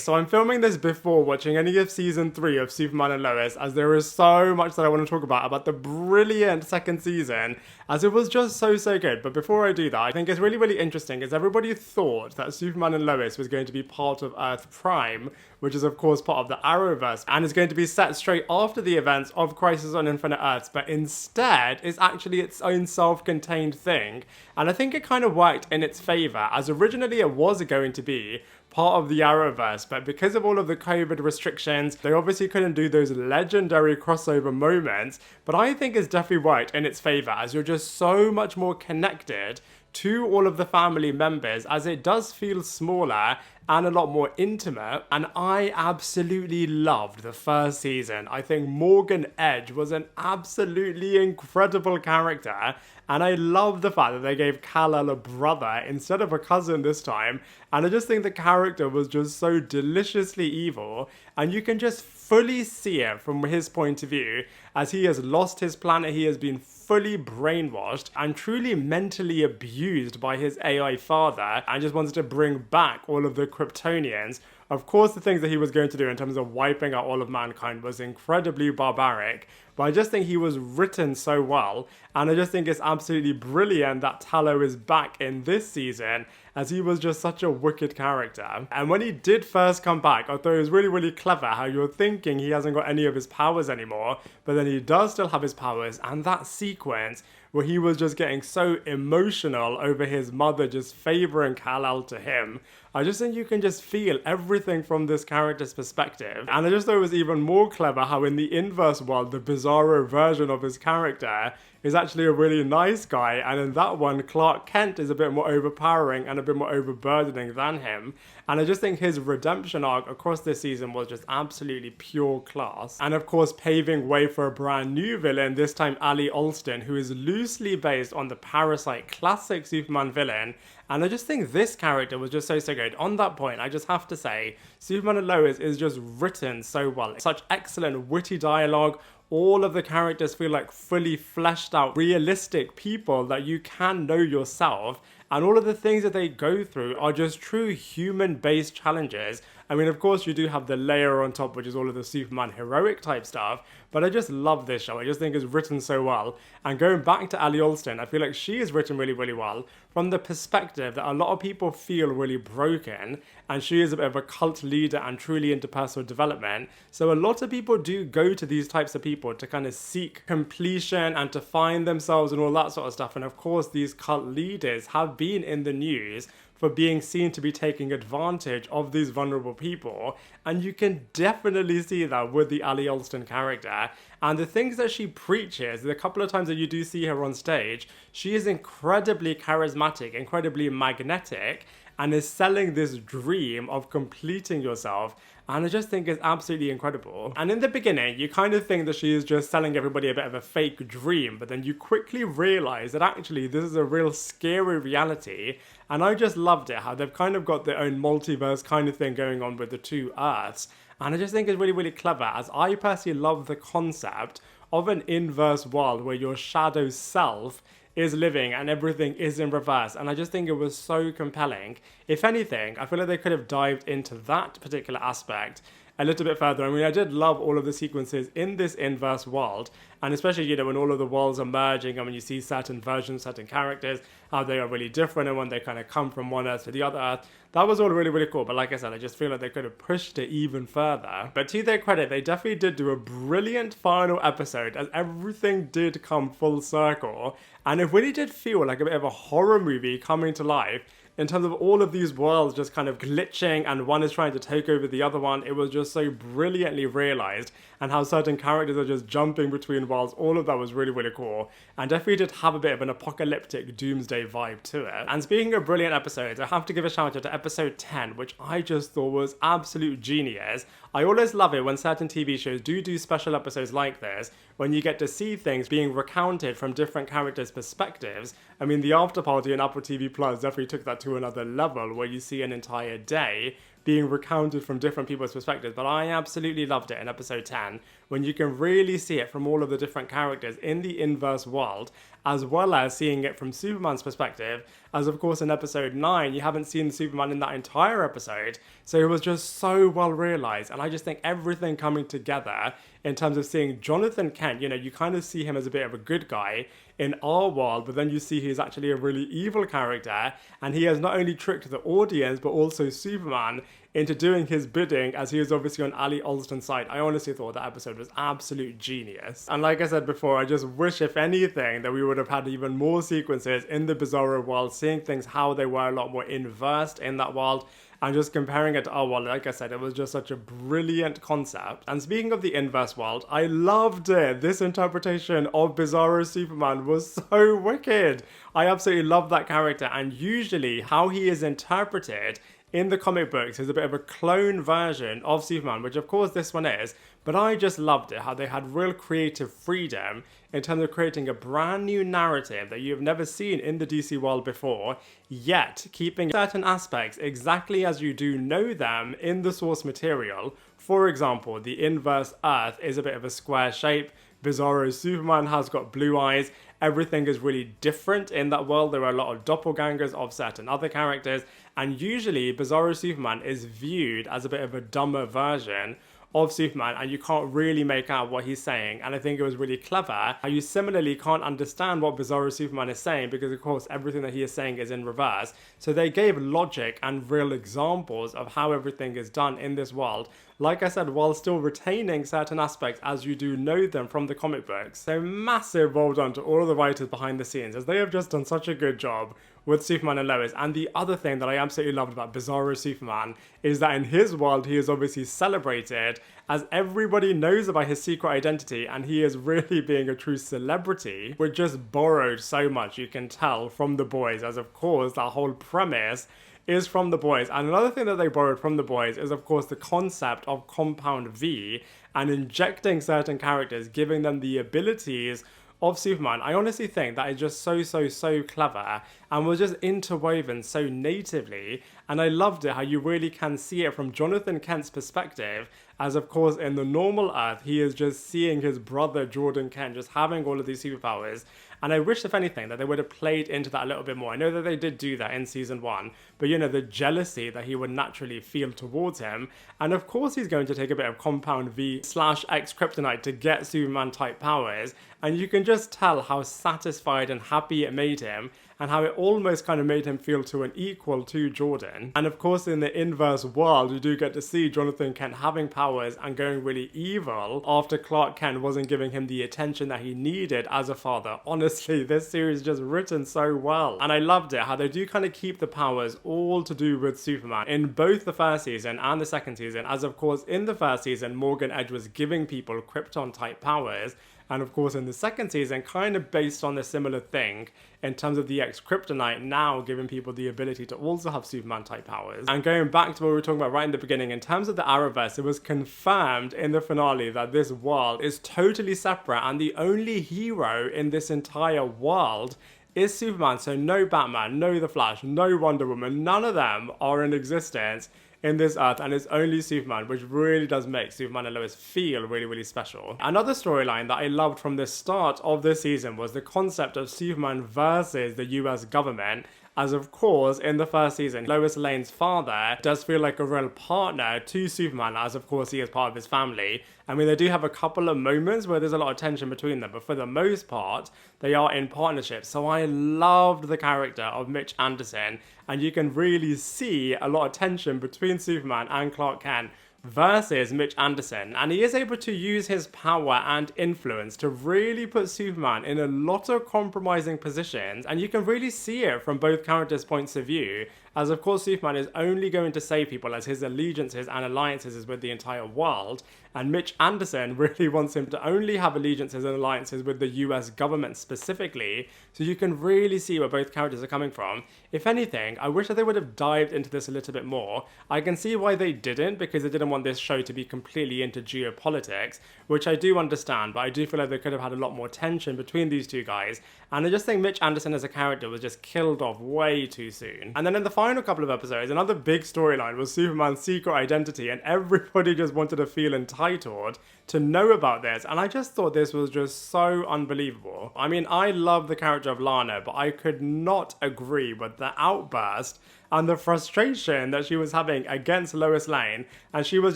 So I'm filming this before watching any of season 3 of Superman and Lois, as there is so much that I want to talk about the brilliant second season, as it was just so good. But before I do that, I think it's really interesting, as everybody thought that Superman and Lois was going to be part of Earth Prime, which is of course part of the Arrowverse, and is going to be set straight after the events of Crisis on Infinite Earths, but instead is actually its own self-contained thing. And I think it kind of worked in its favour, as originally it was going to be part of the Arrowverse, but because of all of the COVID restrictions, they obviously couldn't do those legendary crossover moments, but I think it's definitely worked in its favour, as you're just so much more connected to all of the family members, as it does feel smaller and a lot more intimate. And I absolutely loved the first season. I think Morgan Edge was an absolutely incredible character, and I love the fact that they gave Kal-El a brother instead of a cousin this time, and I just think the character was just so deliciously evil, and you can just fully see it from his point of view, as he has lost his planet, he has been fully brainwashed and truly mentally abused by his AI father, and just wanted to bring back all of the Kryptonians. Of course, the things that he was going to do in terms of wiping out all of mankind was incredibly barbaric, but I just think he was written so well, and I just think it's absolutely brilliant that Tallow is back in this season, as he was just such a wicked character. And when he did first come back, I thought it was really clever how you're thinking he hasn't got any of his powers anymore, but then he does still have his powers, and that sequence where he was just getting so emotional over his mother just favoring Kal-El to him, I just think you can just feel everything from this character's perspective. And I just thought it was even more clever how in the inverse world, the Bizarro version of his character is actually a really nice guy, and in that one, Clark Kent is a bit more overpowering and a bit more overburdening than him. And I just think his redemption arc across this season was just absolutely pure class. And of course, paving way for a brand new villain, this time Ali Alston, who is loosely based on the Parasite classic Superman villain. And I just think this character was just so good. On that point, I just have to say, Superman and Lois is just written so well. Such excellent witty dialogue. All of the characters feel like fully fleshed out, realistic people that you can know yourself. And all of the things that they go through are just true human-based challenges. I mean, of course, you do have the layer on top, which is all of the Superman heroic type stuff, but I just love this show. I just think it's written so well. And going back to Ali Alston, I feel like she is written really well from the perspective that a lot of people feel really broken, and she is a bit of a cult leader and truly into personal development. So a lot of people do go to these types of people to kind of seek completion and to find themselves and all that sort of stuff. And of course, these cult leaders have been in the news for being seen to be taking advantage of these vulnerable people, and you can definitely see that with the Ali Alston character. And the things that she preaches, the couple of times that you do see her on stage, she is incredibly charismatic, incredibly magnetic, and is selling this dream of completing yourself. And I just think it's absolutely incredible. And in the beginning, you kind of think that she is just selling everybody a bit of a fake dream, but then you quickly realize that actually this is a real scary reality. And I just loved it, how they've kind of got their own multiverse kind of thing going on with the two Earths. And I just think it's really clever, as I personally love the concept of an inverse world where your shadow self is living and everything is in reverse, and I just think it was so compelling. If anything, I feel like they could have dived into that particular aspect a little bit further. I mean, I did love all of the sequences in this inverse world, and especially, you know, when all of the worlds are merging, and when you see certain versions, certain characters, how they are really different, and when they kind of come from one Earth to the other Earth. That was all really cool, but like I said, I just feel like they could have pushed it even further. But to their credit, they definitely did do a brilliant final episode, as everything did come full circle, and it really did feel like a bit of a horror movie coming to life, in terms of all of these worlds just kind of glitching and one is trying to take over the other one. It was just so brilliantly realized, and how certain characters are just jumping between worlds. All of that was really cool, and definitely did have a bit of an apocalyptic doomsday vibe to it. And speaking of brilliant episodes, I have to give a shout out to episode 10, which I just thought was absolute genius. I always love it when certain TV shows do special episodes like this, when you get to see things being recounted from different characters' perspectives. I mean, the After Party on Apple TV Plus definitely took that to another level, where you see an entire day being recounted from different people's perspectives, but I absolutely loved it in episode 10 when you can really see it from all of the different characters in the inverse world, as well as seeing it from Superman's perspective, as of course in episode 9 you haven't seen Superman in that entire episode, so it was just so well realized. And I just think everything coming together in terms of seeing Jonathan Kent, you know, you kind of see him as a bit of a good guy in our world, but then you see he's actually a really evil character, and he has not only tricked the audience but also Superman into doing his bidding, as he is obviously on Ali Alston's side. I honestly thought that episode was absolute genius. And like I said before, I just wish, if anything, that we would have had even more sequences in the Bizarro world, seeing things how they were a lot more inversed in that world, and just comparing it to our world. Like I said, it was just such a brilliant concept. And speaking of the inverse world, I loved it. This interpretation of Bizarro Superman was so wicked. I absolutely love that character, and usually how he is interpreted in the comic books is a bit of a clone version of Superman, which of course this one is, but I just loved it, how they had real creative freedom in terms of creating a brand new narrative that you've never seen in the DC world before, yet keeping certain aspects exactly as you do know them in the source material. For example, the inverse Earth is a bit of a square shape, Bizarro Superman has got blue eyes, everything is really different in that world. There are a lot of doppelgangers of certain other characters, and usually Bizarro Superman is viewed as a bit of a dumber version of Superman, and you can't really make out what he's saying. And I think it was really clever how you similarly can't understand what Bizarro Superman is saying, because of course everything that he is saying is in reverse. So they gave logic and real examples of how everything is done in this world, like I said, while still retaining certain aspects as you do know them from the comic books. So massive well done to all of the writers behind the scenes, as they have just done such a good job with Superman and Lois. And the other thing that I absolutely loved about Bizarro Superman is that in his world he is obviously celebrated, as everybody knows about his secret identity, and he is really being a true celebrity, which just borrowed so much, you can tell, from The Boys, as of course that whole premise is from The Boys. And another thing that they borrowed from The Boys is of course the concept of Compound V, and injecting certain characters, giving them the abilities of Superman. I honestly think that is just so clever, and was just interwoven so natively. And I loved it how you really can see it from Jonathan Kent's perspective, as of course in the normal Earth he is just seeing his brother Jordan Kent just having all of these superpowers. And I wish, if anything, that they would have played into that a little bit more. I know that they did do that in season 1, but you know, the jealousy that he would naturally feel towards him. And of course he's going to take a bit of Compound V / X Kryptonite to get Superman type powers. And you can just tell how satisfied and happy it made him, and how it almost kind of made him feel to an equal to Jordan. And of course in the inverse world you do get to see Jonathan Kent having powers and going really evil after Clark Kent wasn't giving him the attention that he needed as a father. Honestly, this series is just written so well, and I loved it how they do kind of keep the powers all to do with Superman in both the first season and the second season, as of course in the first season Morgan Edge was giving people Krypton type powers, and of course in the second season, kind of based on a similar thing in terms of the X-Kryptonite now giving people the ability to also have Superman type powers. And going back to what we were talking about right in the beginning, in terms of the Arrowverse, it was confirmed in the finale that this world is totally separate, and the only hero in this entire world is Superman. So no Batman, no The Flash, no Wonder Woman, none of them are in existence in this Earth, and it's only Superman, which really does make Superman and Lois feel really special. Another storyline that I loved from the start of this season was the concept of Superman versus the US government, as of course in the first season Lois Lane's father does feel like a real partner to Superman, as of course he is part of his family. I mean, they do have a couple of moments where there's a lot of tension between them, but for the most part they are in partnership. So I loved the character of Mitch Anderson, and you can really see a lot of tension between Superman and Clark Kent versus Mitch Anderson, and he is able to use his power and influence to really put Superman in a lot of compromising positions, and you can really see it from both characters' points of view, as of course Superman is only going to save people as his allegiances and alliances is with the entire world, and Mitch Anderson really wants him to only have allegiances and alliances with the US government specifically. So you can really see where both characters are coming from. If anything, I wish that they would have dived into this a little bit more. I can see why they didn't, because they didn't want this show to be completely into geopolitics, which I do understand, but I do feel like they could have had a lot more tension between these two guys, and I just think Mitch Anderson as a character was just killed off way too soon. And then in the final final couple of episodes, another big storyline was Superman's secret identity, and everybody just wanted to feel entitled to know about this, and I just thought this was just so unbelievable. I mean, I love the character of Lana, but I could not agree with the outburst and the frustration that she was having against Lois Lane, and she was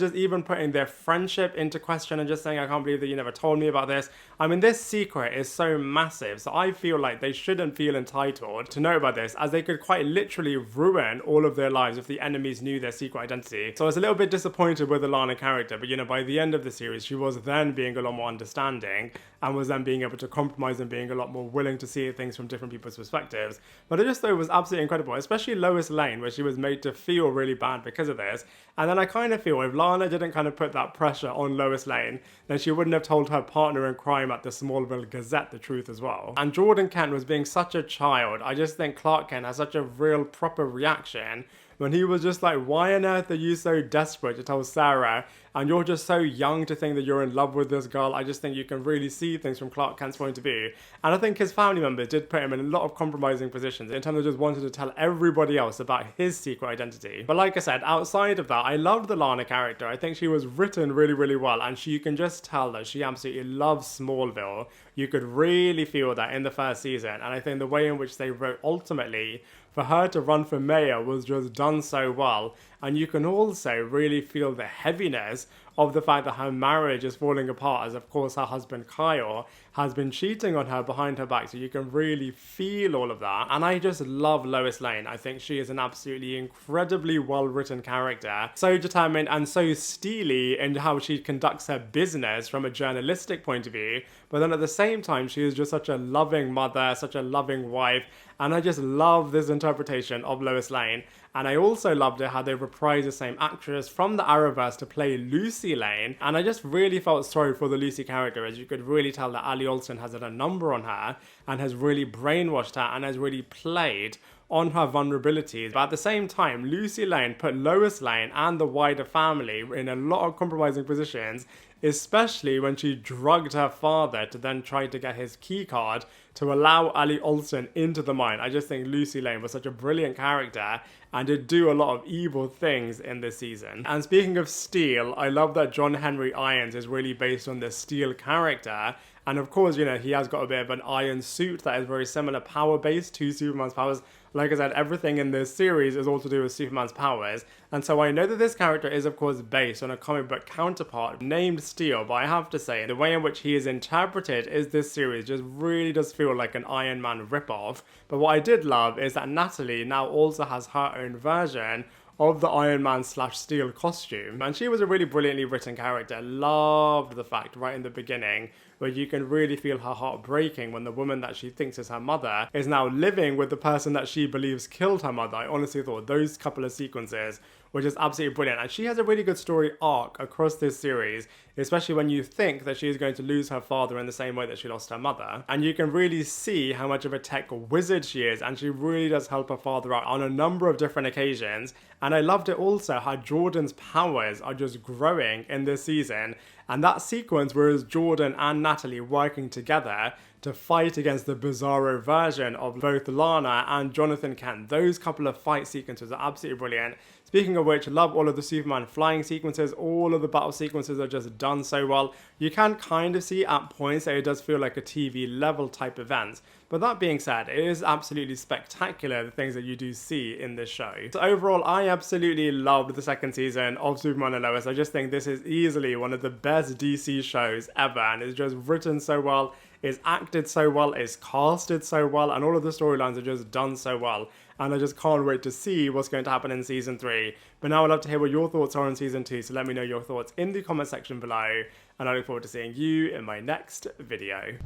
just even putting their friendship into question and just saying, I can't believe that you never told me about this. I mean, this secret is so massive, so I feel like they shouldn't feel entitled to know about this, as they could quite literally ruin all of their lives if the enemies knew their secret identity. So I was a little bit disappointed with the Lana character, but you know, by the end of the series, she was then being a lot more understanding and was then being able to compromise and being a lot more willing to see things from different people's perspectives. But I just thought it was absolutely incredible, especially Lois Lane, where she was made to feel really bad because of this. And then I kind of feel if Lana didn't kind of put that pressure on Lois Lane, then she wouldn't have told her partner in crime at the Smallville Gazette the truth as well. And Jordan Kent was being such a child. I just think Clark Kent has such a real proper reaction when he was just like, why on earth are you so desperate to tell Sarah, and you're just so young to think that you're in love with this girl? I just think you can really see things from Clark Kent's point of view. And I think his family members did put him in a lot of compromising positions in terms of just wanting to tell everybody else about his secret identity. But like I said, outside of that, I loved the Lana character. I think she was written really, really well, and you can just tell that she absolutely loves Smallville. You could really feel that in the first season, and I think the way in which they wrote ultimately for her to run for mayor was just done so well. And you can also really feel the heaviness of the fact that her marriage is falling apart, as of course her husband Kyle has been cheating on her behind her back, so you can really feel all of that. And I just love Lois Lane. I think she is an absolutely incredibly well-written character, so determined and so steely in how she conducts her business from a journalistic point of view, but then at the same time she is just such a loving mother, such a loving wife, and I just love this interpretation of Lois Lane. And I also loved it how they reprised the same actress from the Arrowverse to play Lucy Lane. And I just really felt sorry for the Lucy character, as you could really tell that Ali Olsen has had a number on her and has really brainwashed her and has really played on her vulnerabilities. But at the same time, Lucy Lane put Lois Lane and the wider family in a lot of compromising positions, especially when she drugged her father to then try to get his key card to allow Ali Olsen into the mine. I just think Lucy Lane was such a brilliant character and did do a lot of evil things in this season. And speaking of Steel, I love that John Henry Irons is really based on the Steel character. And of course, you know, he has got a bit of an iron suit that is very similar power-based to Superman's powers. Like I said, everything in this series is all to do with Superman's powers. And so I know that this character is, of course, based on a comic book counterpart named Steel, but I have to say, the way in which he is interpreted is this series just really does feel like an Iron Man ripoff. But what I did love is that Natalie now also has her own version of the Iron Man / Steel costume. And she was a really brilliantly written character. Loved the fact right in the beginning where you can really feel her heart breaking when the woman that she thinks is her mother is now living with the person that she believes killed her mother. I honestly thought those couple of sequences were just absolutely brilliant. And she has a really good story arc across this series, especially when you think that she is going to lose her father in the same way that she lost her mother. And you can really see how much of a tech wizard she is, and she really does help her father out on a number of different occasions. And I loved it also how Jordan's powers are just growing in this season. And that sequence where it's Jordan and Natalie working together to fight against the Bizarro version of both Lana and Jonathan Kent. Those couple of fight sequences are absolutely brilliant. Speaking of which, love all of the Superman flying sequences. All of the battle sequences are just done so well. You can kind of see at points that it does feel like a TV level type event. But that being said, it is absolutely spectacular, the things that you do see in this show. So overall, I absolutely loved the second season of Superman and Lois. I just think this is easily one of the best DC shows ever, and it's just written so well, it's acted so well, it's casted so well, and all of the storylines are just done so well. And I just can't wait to see what's going to happen in Season 3. But now I'd love to hear what your thoughts are on Season 2, so let me know your thoughts in the comment section below, and I look forward to seeing you in my next video.